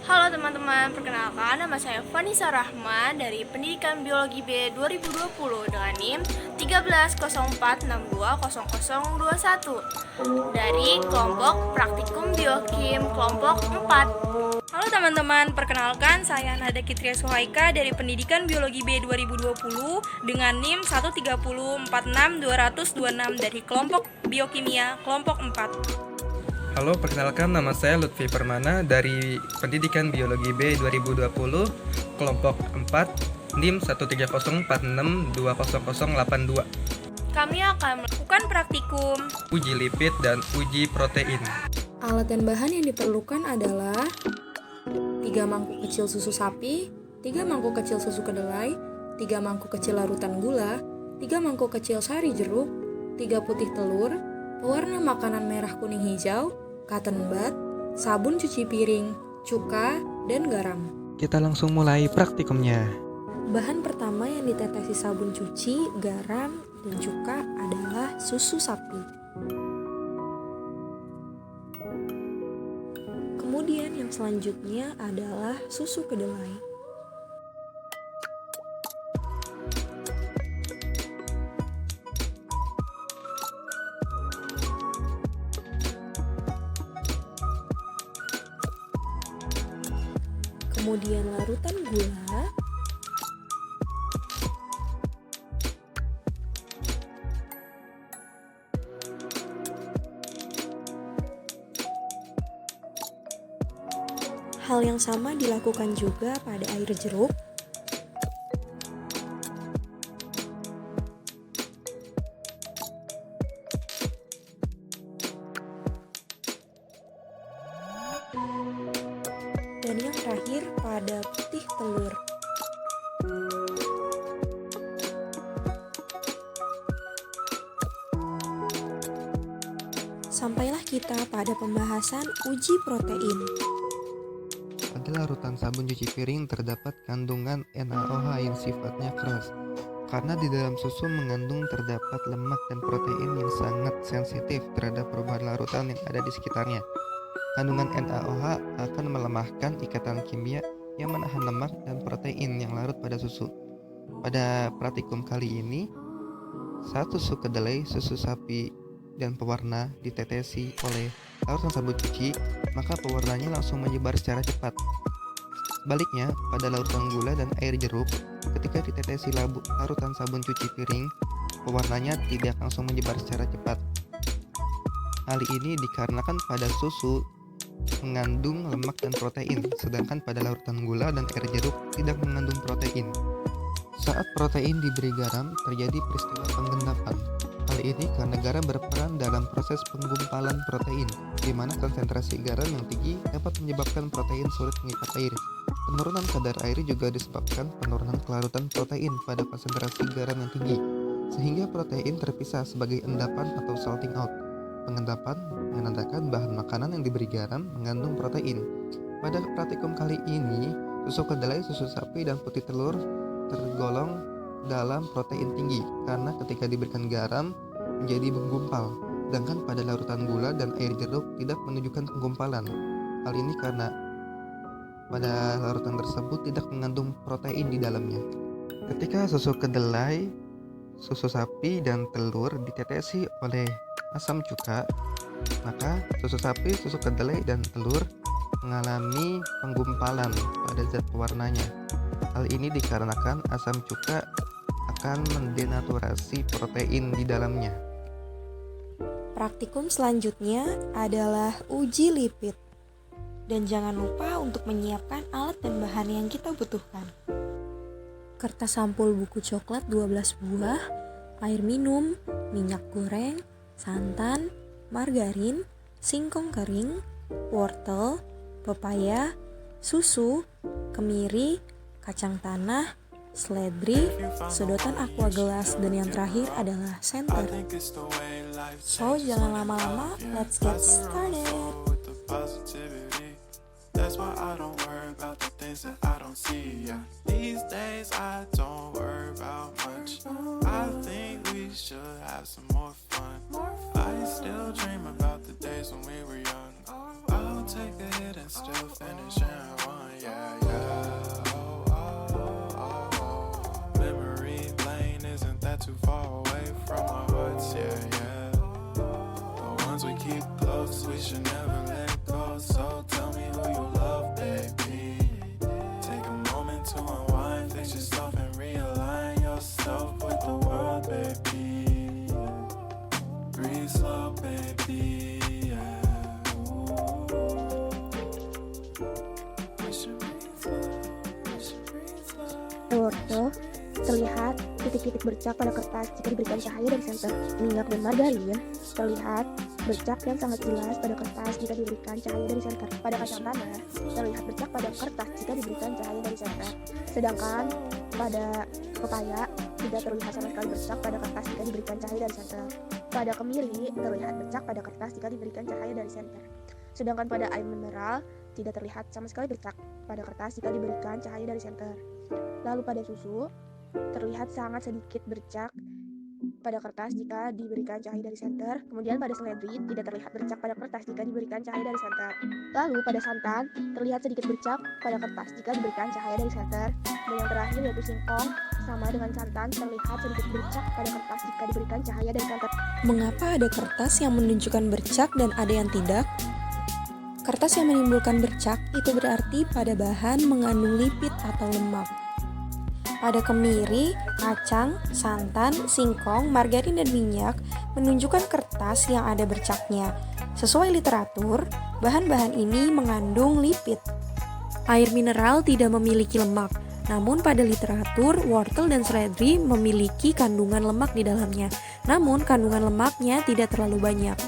Halo teman-teman, perkenalkan nama saya Vanessa Rahma dari Pendidikan Biologi B 2020 dengan NIM 1304620021 dari kelompok Praktikum Biokim kelompok 4. Halo teman-teman, perkenalkan saya Nada Kitria Suhaika dari Pendidikan Biologi B 2020 dengan NIM 130466226 dari kelompok Biokimia kelompok 4. Halo, perkenalkan nama saya Lutfi Permana dari Pendidikan Biologi B 2020, kelompok 4, NIM 13046200082. Kami akan melakukan praktikum Uji lipid dan uji protein. Alat dan bahan yang diperlukan adalah 3 mangkuk kecil susu sapi, 3 mangkuk kecil susu kedelai, 3 mangkuk kecil larutan gula, 3 mangkuk kecil sari jeruk, 3 putih telur, pewarna makanan merah kuning hijau, cotton bud, sabun cuci piring, cuka, dan garam. Kita langsung mulai praktikumnya. Bahan pertama yang ditetesi sabun cuci, garam, dan cuka adalah susu sapi. Kemudian yang selanjutnya adalah susu kedelai. Kemudian larutan gula, hal yang sama dilakukan juga pada air jeruk, dan yang terakhir pada putih telur. Sampailah kita pada pembahasan uji protein. Pada larutan sabun cuci piring terdapat kandungan NaOH yang sifatnya keras. Karena di dalam susu mengandung terdapat lemak dan protein yang sangat sensitif terhadap perubahan larutan yang ada di sekitarnya. Kandungan NaOH akan melemahkan ikatan kimia yang menahan lemak dan protein yang larut pada susu. Pada praktikum kali ini, satu susu kedelai, susu sapi, dan pewarna ditetesi oleh larutan sabun cuci, maka pewarnanya langsung menyebar secara cepat. Sebaliknya, pada larutan gula dan air jeruk, ketika ditetesi larutan sabun cuci piring, pewarnanya tidak langsung menyebar secara cepat. Hal ini dikarenakan pada susu mengandung lemak dan protein, sedangkan pada larutan gula dan air jeruk tidak mengandung protein. Saat protein diberi garam, terjadi peristiwa penggendapan. Hal ini karena garam berperan dalam proses penggumpalan protein, di mana konsentrasi garam yang tinggi dapat menyebabkan protein sulit mengikat air. Penurunan kadar air juga disebabkan penurunan kelarutan protein pada konsentrasi garam yang tinggi, sehingga protein terpisah sebagai endapan atau salting out. Pengendapan menandakan bahan makanan yang diberi garam mengandung protein. Pada praktikum kali ini, susu kedelai, susu sapi, dan putih telur tergolong dalam protein tinggi karena ketika diberikan garam menjadi menggumpal, sedangkan pada larutan gula dan air jeruk tidak menunjukkan penggumpalan. Hal ini karena pada larutan tersebut tidak mengandung protein di dalamnya. Ketika susu kedelai, susu sapi, dan telur ditetesi oleh asam cuka, maka susu sapi, susu kedelai, dan telur mengalami penggumpalan pada zat pewarnanya. Hal ini dikarenakan asam cuka akan mendenaturasi protein di dalamnya. Praktikum selanjutnya adalah uji lipid. Dan jangan lupa untuk menyiapkan alat dan bahan yang kita butuhkan. Kertas sampul buku coklat 12 buah, air minum, minyak goreng, santan, margarin, singkong kering, wortel, pepaya, susu, kemiri, kacang tanah, seledri, sedotan aqua gelas, dan yang terakhir adalah senter. So, jangan lama-lama, let's get started. That's why I don't worry about the things that I don't see. Yeah. These days I don't worry about much. I think we should have some more fun. I still dream about the days when we were young. I'll take a hit and still finish in one. we keep close, we should never let go. So tell me who you love, baby. Take a moment to unwind, fix yourself and realign yourself with the world, baby. Breathe slow, baby. Yeah. Ooh. We should breathe slow, we should breathe slow. Wortel terlihat titik-titik bercak pada kertas jika diberikan cahaya dari senter. Minyak dan margarin terlihat bercak yang sangat jelas pada kertas jika diberikan cahaya dari senter. Pada kacang tanah terlihat bercak pada kertas jika diberikan cahaya dari senter. Sedangkan pada pepaya tidak terlihat sama sekali bercak pada kertas jika diberikan cahaya dari senter. Pada kemiri terlihat bercak pada kertas jika diberikan cahaya dari senter. Sedangkan pada air mineral tidak terlihat sama sekali bercak pada kertas jika diberikan cahaya dari senter. Lalu pada susu terlihat sangat sedikit bercak pada kertas jika diberikan cahaya dari senter. Kemudian pada seledri tidak terlihat bercak pada kertas jika diberikan cahaya dari senter. Lalu pada santan terlihat sedikit bercak pada kertas jika diberikan cahaya dari senter. Dan yang terakhir yaitu singkong, sama dengan santan terlihat sedikit bercak pada kertas jika diberikan cahaya dari senter. Mengapa ada kertas yang menunjukkan bercak dan ada yang tidak? Kertas yang menimbulkan bercak itu berarti pada bahan mengandung lipid atau lemak. Pada kemiri, kacang, santan, singkong, margarin, dan minyak menunjukkan kertas yang ada bercaknya. Sesuai literatur, bahan-bahan ini mengandung lipid. Air mineral tidak memiliki lemak, namun pada literatur, wortel dan seledri memiliki kandungan lemak di dalamnya. Namun, kandungan lemaknya tidak terlalu banyak.